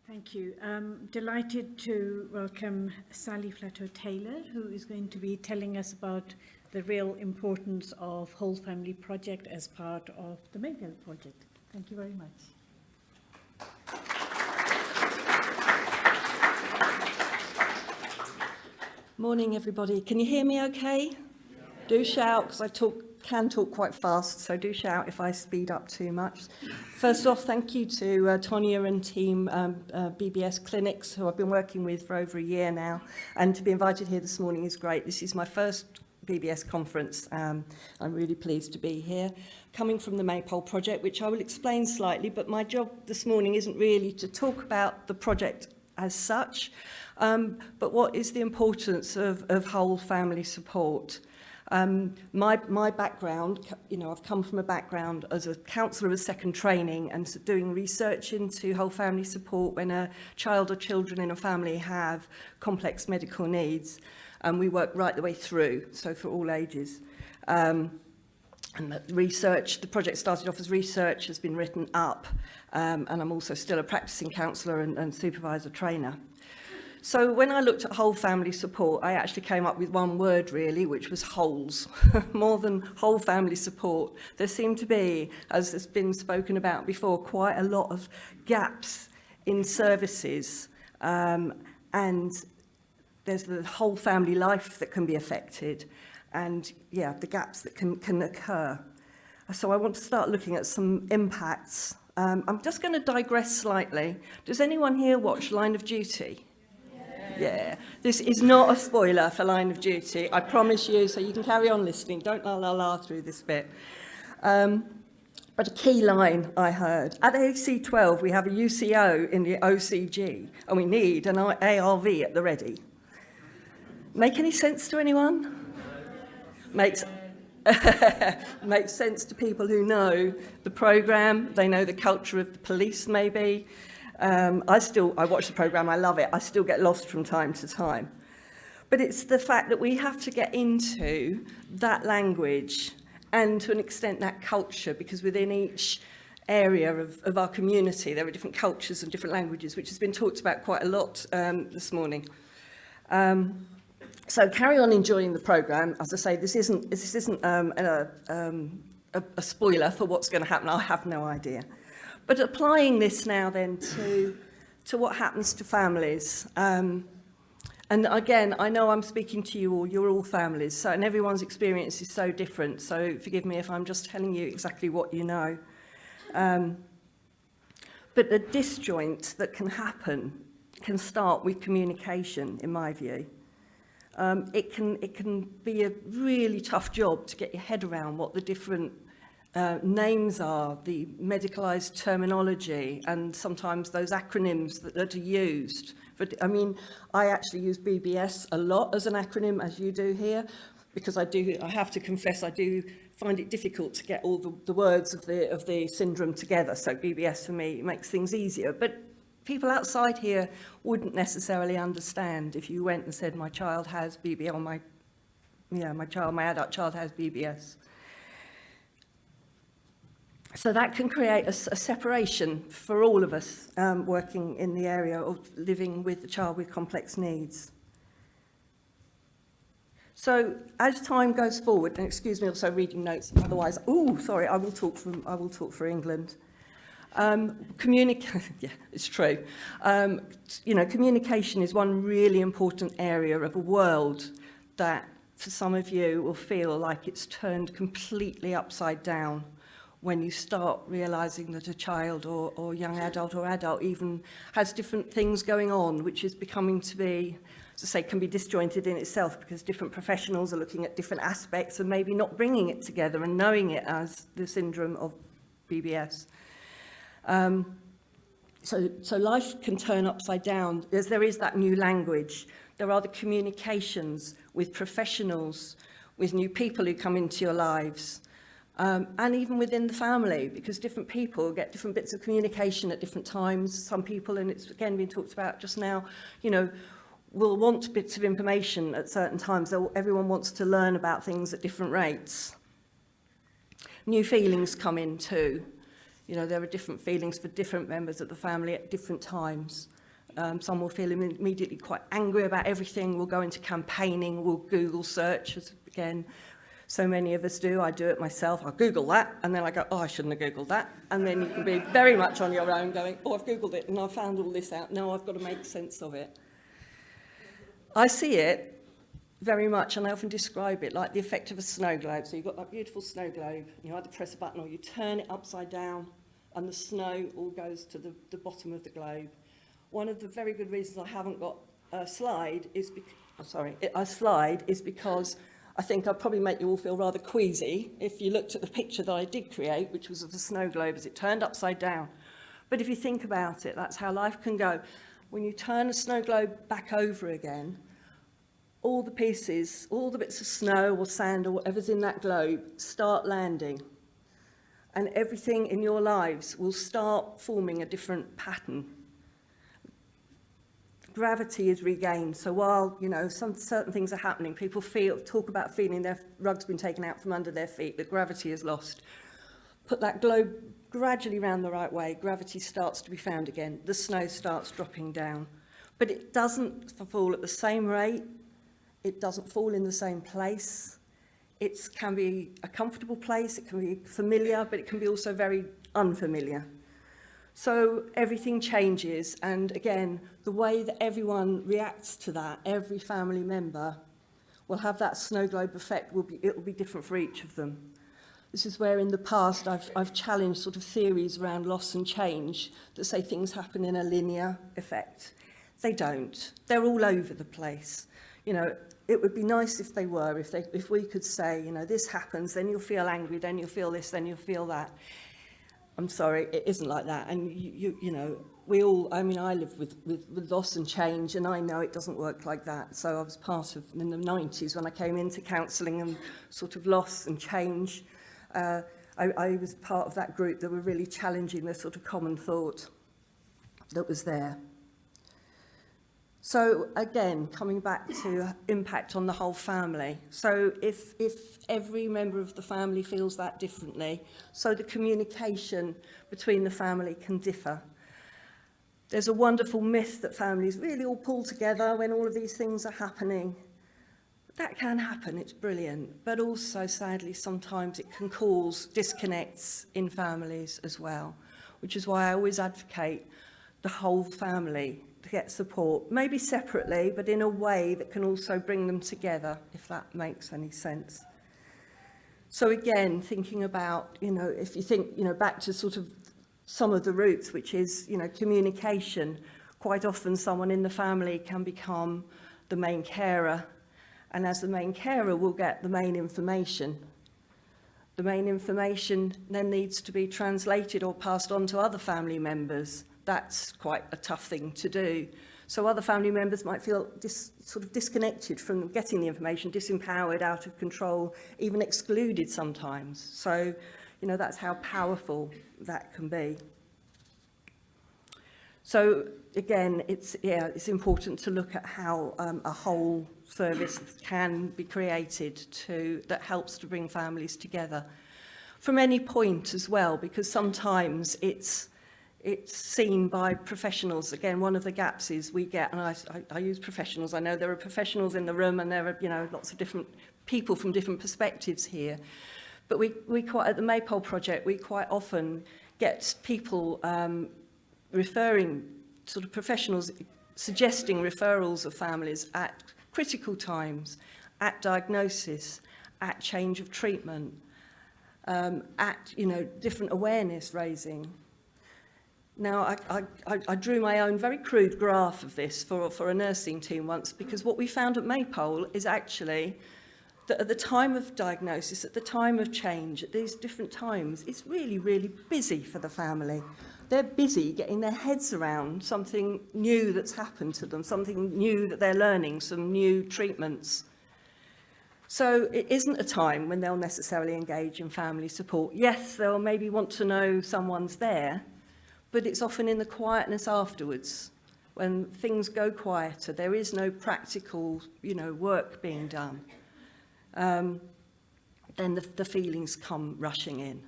Thank you. Delighted to welcome Sally Flatteau-Taylor, who is going to be telling us about the real importance of Whole Family Project as part of the Maypole Project. Thank you very much. Morning, everybody. Can you hear me okay? Yeah. Do shout, because I can talk quite fast, so do shout if I speed up too much. First off, thank you to Tonya and team BBS Clinics, who I've been working with for over a year now, and to be invited here this morning is great. This is my first BBS conference. I'm really pleased to be here. Coming from the Maypole Project, which I will explain slightly, but my job this morning isn't really to talk about the project as such, but what is the importance of whole family support. My background, I've come from a background as a counsellor of second training and doing research into whole family support when a child or children in a family have complex medical needs. And we work right the way through, so for all ages. And the project started off as research, has been written up, and I'm also still a practicing counsellor and supervisor trainer. So when I looked at whole family support, I actually came up with one word really, which was wholes. More than whole family support. There seem to be, as has been spoken about before, quite a lot of gaps in services, and there's the whole family life that can be affected, and the gaps that can occur. So I want to start looking at some impacts. I'm just going to digress slightly. Does anyone here watch Line of Duty? Yeah, this is not a spoiler for Line of Duty, I promise you, so you can carry on listening. Don't la through this bit. But a key line I heard, at AC12 we have a UCO in the OCG and we need an ARV at the ready. Make any sense to anyone? Makes sense to people who know the programme, they know the culture of the police maybe. I watch the programme, I love it, I still get lost from time to time. But it's the fact that we have to get into that language and to an extent that culture, because within each area of our community there are different cultures and different languages, which has been talked about quite a lot this morning. So carry on enjoying the programme. As I say, this isn't a spoiler for what's going to happen. I have no idea. But applying this now then to what happens to families. And again, I know I'm speaking to you all, you're all families, so, and everyone's experience is so different, so forgive me if I'm just telling you exactly what you know. But the disjoint that can happen can start with communication, in my view. It can be a really tough job to get your head around what the different names are, the medicalised terminology, and sometimes those acronyms that are used. But I mean, I actually use BBS a lot as an acronym, as you do here, because I have to confess, I do find it difficult to get all the words of the syndrome together. So BBS for me makes things easier. But people outside here wouldn't necessarily understand if you went and said, my child has BBS, or my adult child has BBS. So that can create a separation for all of us working in the area of living with a child with complex needs. So as time goes forward, and excuse me also reading notes, otherwise, I will talk for England. Yeah, it's true. Communication is one really important area of a world that for some of you will feel like it's turned completely upside down when you start realising that a child or young adult or adult even has different things going on, which is becoming to be, as I say, can be disjointed in itself because different professionals are looking at different aspects and maybe not bringing it together and knowing it as the syndrome of BBS. So life can turn upside down as there is that new language. There are the communications with professionals, with new people who come into your lives. And even within the family, because different people get different bits of communication at different times. Some people, and it's again been talked about just now, will want bits of information at certain times. Everyone wants to learn about things at different rates. New feelings come in too. You know, there are different feelings for different members of the family at different times. Some will feel immediately quite angry about everything. We'll go into campaigning, we'll Google search, as again, so many of us do. I do it myself. I'll Google that, and then I go, oh, I shouldn't have Googled that. And then you can be very much on your own going, oh, I've Googled it, and I've found all this out. No, I've got to make sense of it. I see it very much, and I often describe it like the effect of a snow globe. So you've got that beautiful snow globe, and you either press a button or you turn it upside down, and the snow all goes to the bottom of the globe. One of the very good reasons I haven't got a slide is because I think I'd probably make you all feel rather queasy if you looked at the picture that I did create, which was of the snow globe as it turned upside down. But if you think about it, that's how life can go. When you turn a snow globe back over again, all the pieces, all the bits of snow or sand or whatever's in that globe start landing. And everything in your lives will start forming a different pattern. Gravity is regained. So while, you know, some certain things are happening, people talk about feeling their rug's been taken out from under their feet, that gravity is lost. Put that globe gradually round the right way, gravity starts to be found again. The snow starts dropping down. But it doesn't fall at the same rate. It doesn't fall in the same place. It can be a comfortable place, it can be familiar, but it can be also very unfamiliar. So everything changes, and again, the way that everyone reacts to that, every family member will have that snow globe effect. It will be different for each of them. This is where in the past I've challenged sort of theories around loss and change that say things happen in a linear effect. They don't. They're all over the place. You know, it would be nice if they were, if we could say, you know, this happens, then you'll feel angry, then you'll feel this, then you'll feel that. I'm sorry, it isn't like that. And you know, we all, I mean, I live with loss and change, and I know it doesn't work like that. So I was part of, in the 90s, when I came into counselling and sort of loss and change, I was part of that group that were really challenging the sort of common thought that was there. So again, coming back to impact on the whole family. So if every member of the family feels that differently, so the communication between the family can differ. There's a wonderful myth that families really all pull together when all of these things are happening. That can happen, it's brilliant, but also sadly sometimes it can cause disconnects in families as well, which is why I always advocate the whole family to get support, maybe separately, but in a way that can also bring them together, if that makes any sense. So again, thinking about, you know, if you think, you know, back to sort of some of the roots, which is, you know, communication. Quite often someone in the family can become the main carer, and as the main carer will get the main information. The main information then needs to be translated or passed on to other family members. That's quite a tough thing to do. So other family members might feel sort of disconnected from getting the information, disempowered, out of control, even excluded sometimes. So, you know, that's how powerful that can be. So again, it's important to look at how a whole service can be created that helps to bring families together from any point as well, because sometimes it's seen by professionals. Again, one of the gaps is we get, and I use professionals. I know there are professionals in the room, and there are, you know, lots of different people from different perspectives here. But we quite, at the Maypole Project, we quite often get people referring, sort of professionals suggesting referrals of families at critical times, at diagnosis, at change of treatment, at, you know, different awareness raising. Now, I drew my own very crude graph of this for a nursing team once, because what we found at Maypole is actually that at the time of diagnosis, at the time of change, at these different times, it's really, really busy for the family. They're busy getting their heads around something new that's happened to them, something new that they're learning, some new treatments. So it isn't a time when they'll necessarily engage in family support. Yes, they'll maybe want to know someone's there, but it's often in the quietness afterwards, when things go quieter, there is no practical, you know, work being done. Then the feelings come rushing in.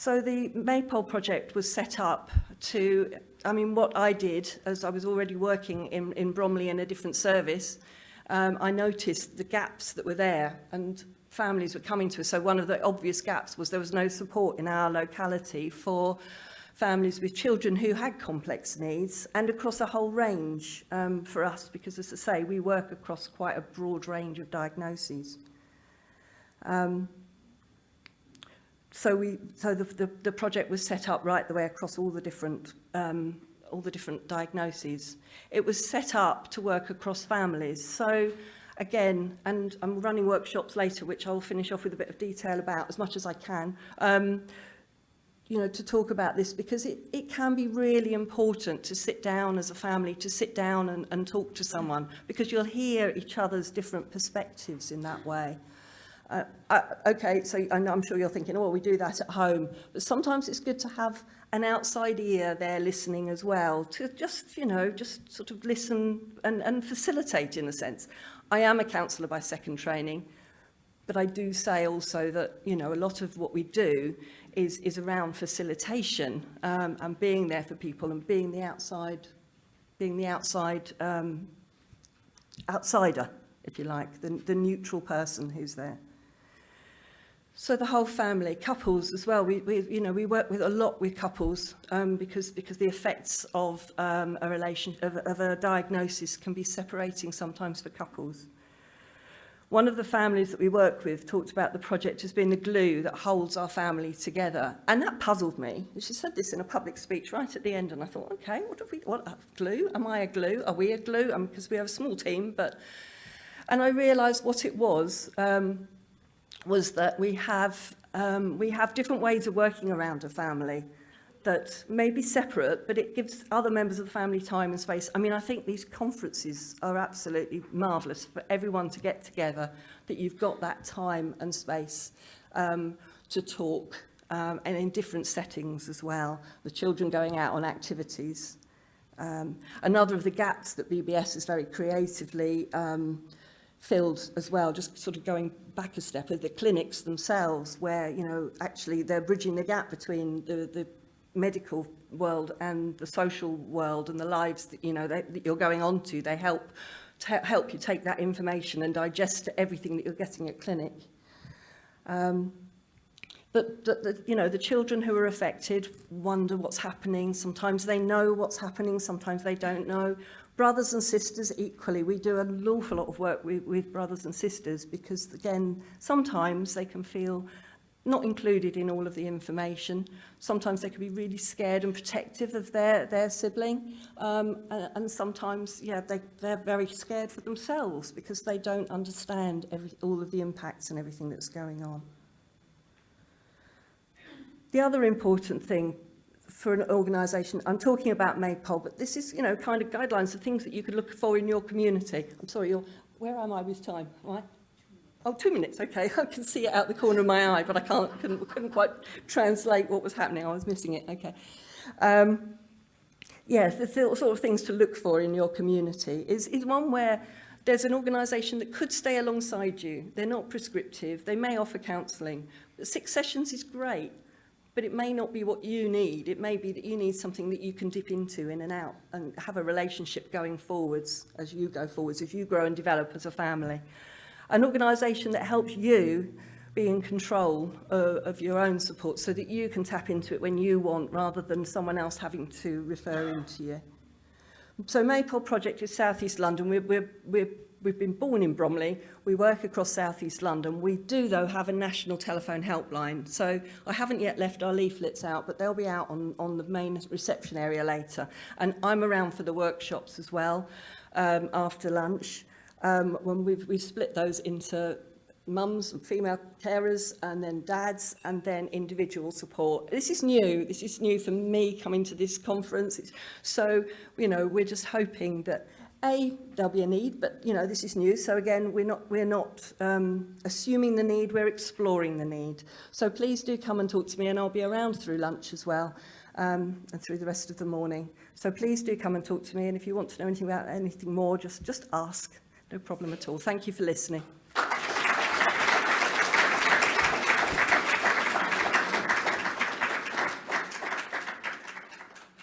So the Maypole Project was set up to, what I did, as I was already working in Bromley in a different service, I noticed the gaps that were there and families were coming to us. So one of the obvious gaps was there was no support in our locality for families with children who had complex needs and across a whole range for us, because as I say, we work across quite a broad range of diagnoses. So the project was set up right the way across all the different diagnoses. It was set up to work across families. So again, and I'm running workshops later, which I'll finish off with a bit of detail about as much as I can, to talk about this, because it can be really important to sit down as a family, to sit down and talk to someone, because you'll hear each other's different perspectives in that way. Okay, so I'm sure you're thinking, oh, well, we do that at home, but sometimes it's good to have an outside ear there listening as well, to just sort of listen and facilitate in a sense. I am a counsellor by second training, but I do say also that, a lot of what we do is around facilitation and being there for people and being the outsider, if you like, the neutral person who's there. So the whole family, couples as well. We work with a lot with couples because the effects of a diagnosis can be separating sometimes for couples. One of the families that we work with talked about the project as being the glue that holds our family together, and that puzzled me. She said this in a public speech right at the end, and I thought, okay, what glue? Am I a glue? Are we a glue? Because we have a small team, and I realised what it was that we have different ways of working around a family that may be separate, but it gives other members of the family time and space. I think these conferences are absolutely marvellous for everyone to get together, that you've got that time and space to talk, and in different settings as well, the children going out on activities. Another of the gaps that BBS is very creatively filled as well, just sort of going back a step, are the clinics themselves, where, actually they're bridging the gap between the medical world and the social world and the lives that, that you're going on to. They help you take that information and digest everything that you're getting at clinic. But the children who are affected wonder what's happening. Sometimes they know what's happening, sometimes they don't know. Brothers and sisters equally, we do an awful lot of work with brothers and sisters, because again, sometimes they can feel not included in all of the information. Sometimes they can be really scared and protective of their sibling, and sometimes, they're very scared for themselves because they don't understand all of the impacts and everything that's going on. The other important thing for an organisation, I'm talking about Maypole, but this is, kind of guidelines, the things that you could look for in your community. I'm sorry, where am I with time? Am I? Oh, 2 minutes, okay. I can see it out the corner of my eye, but I couldn't quite translate what was happening. I was missing it, okay. The sort of things to look for in your community is one where there's an organisation that could stay alongside you. They're not prescriptive. They may offer counselling. 6 sessions is great, but it may not be what you need. It may be that you need something that you can dip into in and out and have a relationship going forwards as you go forwards, as you grow and develop as a family. An organisation that helps you be in control of your own support, so that you can tap into it when you want, rather than someone else having to refer into you. So Maypole Project is South East London. We've been born in Bromley. We work across South East London. We do, though, have a national telephone helpline. So I haven't yet left our leaflets out, but they'll be out on the main reception area later. And I'm around for the workshops as well after lunch. When we've split those into mums and female carers, and then dads, and then individual support. This is new for me coming to this conference. So, we're just hoping that there'll be a need, but this is new. So again, we're not assuming the need, we're exploring the need. So please do come and talk to me, and I'll be around through lunch as well, and through the rest of the morning. So please do come and talk to me, and if you want to know anything about anything more, just ask. No problem at all. Thank you for listening.